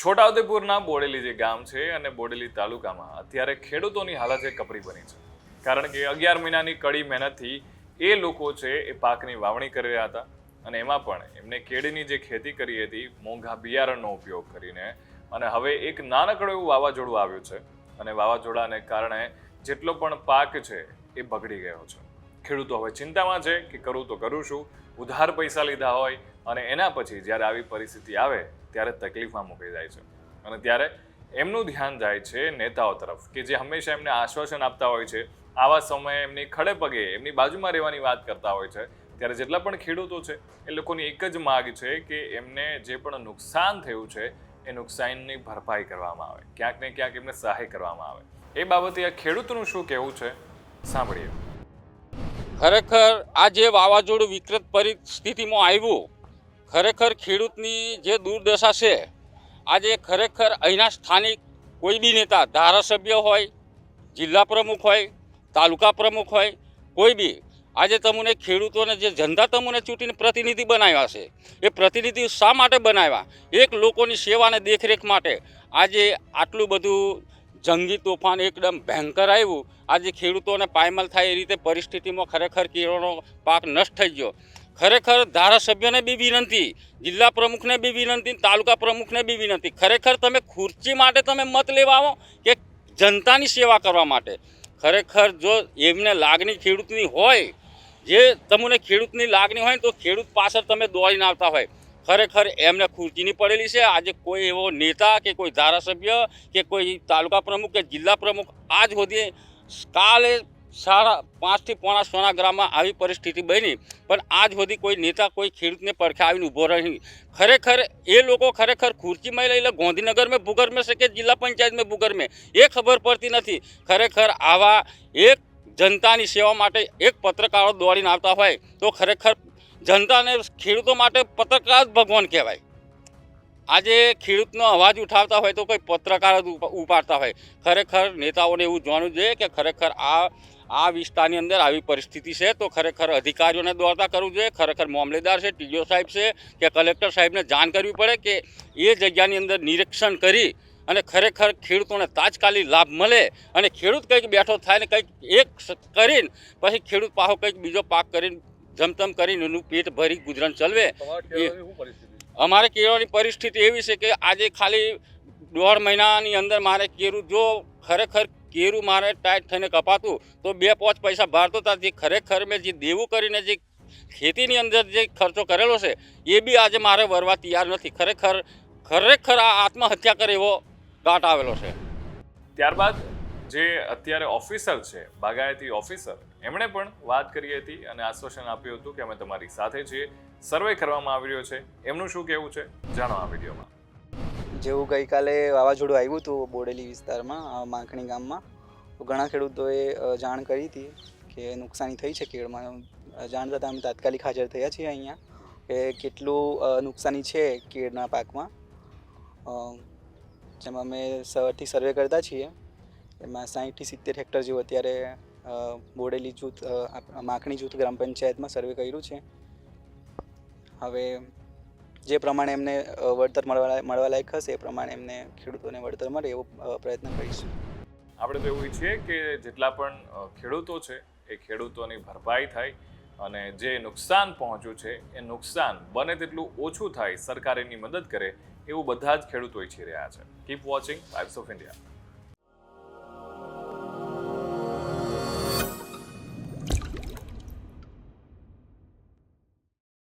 છોટાઉદેપુરના બોડેલી જે ગામ છે અને બોડેલી તાલુકામાં અત્યારે ખેડૂતોની હાલત એ કપરી બની છે. કારણ કે 11 મહિનાની કડી મહેનતથી એ લોકો છે એ પાકની વાવણી કરી રહ્યા હતા અને એમાં પણ એમને કેળીની જે ખેતી કરી હતી મોંઘા બિયારણનો ઉપયોગ કરીને, અને હવે એક નાનકડું એવું વાવાઝોડું આવ્યું છે અને વાવાઝોડાને કારણે જેટલો પણ પાક છે એ બગડી ગયો છે. ખેડૂતો હવે ચિંતામાં છે કે કરું તો કરું શું, ઉધાર પૈસા લીધા હોય અને એના પછી જ્યારે આવી પરિસ્થિતિ આવે ત્યારે તકલીફમાં મુકાઈ જાય છે. અને ત્યારે એમનું ધ્યાન જાય છે નેતાઓ તરફ કે જે હંમેશા એમને આશ્વાસન આપતા હોય છે, આવા સમયે એમની ખડે પગે એમની બાજુમાં રહેવાની વાત કરતા હોય છે. ત્યારે જેટલા પણ ખેડૂતો છે એ લોકોની એક જ માગ છે કે એમને જે પણ નુકસાન થયું છે એ નુકસાનની ભરપાઈ કરવામાં આવે, ક્યાંક ને ક્યાંક એમને સહાય કરવામાં આવે. એ બાબતે આ ખેડૂતનું શું કહેવું છે સાંભળીએ. ખરેખર આ જે વાવાઝોડું વિકૃત પરિસ્થિતિમાં આવ્યું, ખરેખર ખેડૂતની જે દુર્દશા છે, આજે ખરેખર અહીંના સ્થાનિક કોઈ બી નેતા, ધારાસભ્ય હોય, જિલ્લા પ્રમુખ હોય, તાલુકા પ્રમુખ હોય, કોઈ બી આજે તમને ખેડૂતોને જે જનતા તમને ચૂંટીને પ્રતિનિધિ બનાવ્યા છે, એ પ્રતિનિધિ શા માટે બનાવ્યા? એક લોકોની સેવા અને દેખરેખ માટે. આજે આટલું બધું જંગી તોફાન એકદમ ભયંકર આવ્યું, આજે ખેડૂતોને પાયમાલ થાય એ રીતે પરિસ્થિતિમાં ખરેખર કેળાનો પાક નષ્ટ થઈ ગયો. ખરેખર ધારાસભ્યને બી વિનંતી, જિલ્લા પ્રમુખને બી વિનંતી, તાલુકા પ્રમુખને બી વિનંતી, ખરેખર તમે ખુરશી માટે તમે મત લેવા આવો કે જનતાની સેવા કરવા માટે? ખરેખર જો એમને લાગણી ખેડૂતની હોય, જે તમને ખેડૂતની લાગણી હોય ને તો ખેડૂત પાછળ તમે દોડીને આવતા હોય. ખરેખર એમને ખુરશીની પડેલી છે. આજે કોઈ એવો નેતા કે કોઈ ધારાસભ્ય કે કોઈ તાલુકા પ્રમુખ કે જિલ્લા પ્રમુખ આજ સુધી, કાલે 5:30 થી 6:45 ગ્રામમાં આવી પરિસ્થિતિ બની, પણ આજ સુધી કોઈ નેતા કોઈ ખેડૂતને પડખે આવીને ઊભો રહી. ખરેખર એ લોકો ખરેખર ખુરશીમાં લઈ લે, ગાંધીનગર મેં ભૂગર મેં છે કે જિલ્લા પંચાયત મેં ભૂગર મેં, એ ખબર પડતી નથી. ખરેખર આવા એક જનતાની સેવા માટે એક પત્રકારો દોડીને આવતા હોય તો ખરેખર જનતાને ખેડૂતો માટે પત્રકાર જ ભગવાન કહેવાય. આજે ખેડૂતનો અવાજ ઉઠાવતા હોય તો કોઈ પત્રકાર જ ઉપાડતા હોય. ખરેખર નેતાઓને એવું જાણવું જોઈએ કે ખરેખર આ વિસ્તારની અંદર આવી પરિસ્થિતિ છે તો ખરેખર અધિકારીઓને દોડતા કરવું જોઈએ. ખરેખર મામલેદાર છે, ટીડીઓ સાહેબ છે કે કલેક્ટર સાહેબને જાણ કરવી પડે કે એ જગ્યાની અંદર નિરીક્ષણ કરી અને ખરેખર ખેડૂતોને તાત્કાલિક લાભ મળે અને ખેડૂત કંઈક બેઠો થાય ને કંઈક એક કરીને પછી ખેડૂત પાછો કંઈક બીજો પાક કરીને જમતમ કરીને એનું પેટ ભરી ગુજરાન ચલવે. અમારે કેળાની પરિસ્થિતિ એવી છે કે આજે ખાલી 1.5 મહિનાની અંદર મારે કેરું, જો ખરેખર કેરું મારે ટાઈટ થઈને કપાતું તો 2-5 પૈસા ભારતો હતા. જે ખરેખર મેં જે દેવું કરીને જે ખેતીની અંદર જે ખર્ચો કરેલો છે એ બી આજે મારે વરવા તૈયાર નથી. ખરેખર આ આત્મહત્યા કરે એવો ઘાટ આવેલો છે. ત્યારબાદ જે અત્યારે ઓફિસર છે, બાગાયતી ઓફિસર, એમણે પણ વાત કરી હતી અને આશ્વાસન આપ્યું હતું કે અમે તમારી સાથે છીએ, સર્વે કરવામાં આવી રહ્યો છે. એમનું શું કહેવું છે જાણો આ વિડીયોમાં. જેવું ગઈકાલે વાવાઝોડું આવ્યું હતું બોડેલી વિસ્તારમાં, માખણી ગામમાં, તો ઘણા ખેડૂતોએ જાણ કરી હતી કે નુકસાની થઈ છે કેળમાં. જાણ થતાં અમે તાત્કાલિક હાજર થયા છીએ અહીંયા કે કેટલું નુકસાની છે કેળના પાકમાં. જેમાં અમે સવારથી સર્વે કરતા છીએ. એમાં 60 થી 70 હેક્ટર જેવું અત્યારે બોડેલી જૂથ, માખણી જૂથ ગ્રામ પંચાયતમાં સર્વે કર્યું છે. હવે જે પ્રમાણે એમને વળતર મળવા લાયક હશે એ પ્રમાણે એમને ખેડૂતોને વળતર મળે એવો પ્રયત્ન કરીશું. આપણે તો એવું ઈચ્છીએ કે જેટલા પણ ખેડૂતો છે એ ખેડૂતોની ભરપાઈ થાય અને જે નુકસાન પહોંચ્યું છે એ નુકસાન બને તેટલું ઓછું થાય, સરકાર એની મદદ કરે એવું બધા જ ખેડૂતો ઈચ્છી રહ્યા છે. Keep watching vibes of India.